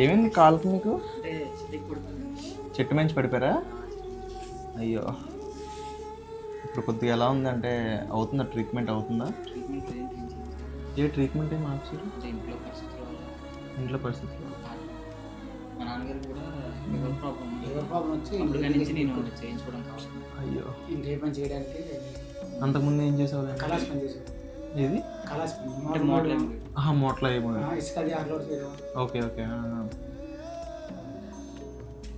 ఏమైంది కాలుకు మీకు? అంటే చెట్టు మంచి పడిపోయారా? అయ్యో, ఇప్పుడు కొద్దిగా ఎలా ఉందంటే అవుతుందా? ట్రీట్మెంట్ అవుతుందా? ఏ ట్రీట్మెంట్ ఏం మార్చారు? ఇంట్లో పరిస్థితులు మా నాన్నగారికి కూడా లివర్ ప్రాబ్లం వచ్చి నుంచి నేను చేయించుకోవడం కావాలి. అయ్యో, ఇంకే పని చేయడానికి. అంతకుముందు ఏం చేసావు? కళాస్ పని చేసేవాడు. ఏది? కళాస్ పని మోట్లో ఇసుకది ఆర్లోడ్ చేయడం. Okay okay.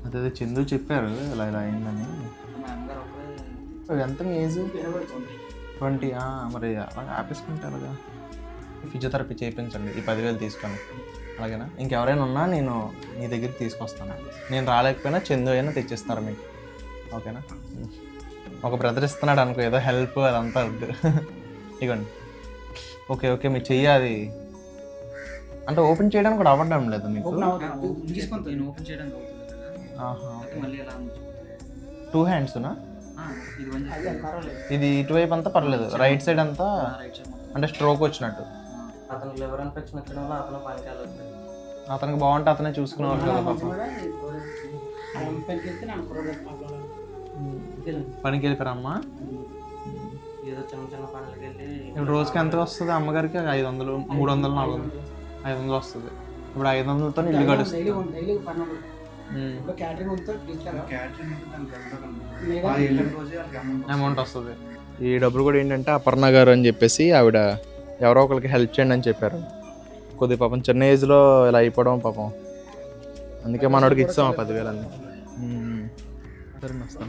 అదే చందు చెప్పారు ఇలా ఇలా అయిందని. మా అమ్మగారు ఒకరే. ఎంత మీ ఏజ్? 20. మరి అలా ఆపేసుకుంటే అలాగా. ఫిజియోథెరపీ చేయించండి ఈ 10,000 తీసుకొని, అలాగేనా? ఇంకెవరైనా ఉన్నా నేను మీ దగ్గరికి తీసుకొస్తాను. నేను రాలేకపోయినా చందు అయినా తెచ్చిస్తారు మీకు, ఓకేనా? ఒక బ్రదర్ ఇస్తున్నాడు అనుకో, ఏదో హెల్ప్ అదంతా వద్దు. ఇవ్వండి. ఓకే ఓకే, మీరు చెయ్యాలి అంటే ఓపెన్ చేయడానికి కూడా అవ్వడం లేదు మీకు? ఓపెన్ చేయడానికి మళ్ళీ ఎలా 2 హ్యాండ్స్నా? ఇది ఇటువైపు అంతా పర్లేదు, రైట్ సైడ్ అంతా అంటే స్ట్రోక్ వచ్చినట్టు. అతనికి లివర్ ఇన్ఫెక్షన్ వచ్చిన వల్ల అతను పనికి వెళ్ళలేదు. అతనికి బాగుంటే అతనే చూసుకునేవారు కదా పాపం. పనికి వెళ్ళిపోయారమ్మా? ఏదో చిన్న చిన్న పనులకి వెళ్ళి. ఇప్పుడు రోజుకి ఎంత వస్తుంది అమ్మగారికి? 500, 300, 400, 500 వస్తుంది. ఇప్పుడు 500తో ఇల్లు గడుస్తుంది. అమౌంట్ వస్తుంది. ఈ డబ్బులు కూడా ఏంటంటే అపర్ణ గారు అని చెప్పేసి ఆవిడ ఎవరో ఒకరికి హెల్ప్ చేయండి అని చెప్పారు. కొద్ది పాపం చిన్న ఏజ్లో ఇలా అయిపోవడం పాపం, అందుకే మనోడికి ఇస్తాం 10,000 అన్నీ. సరే వస్తాం.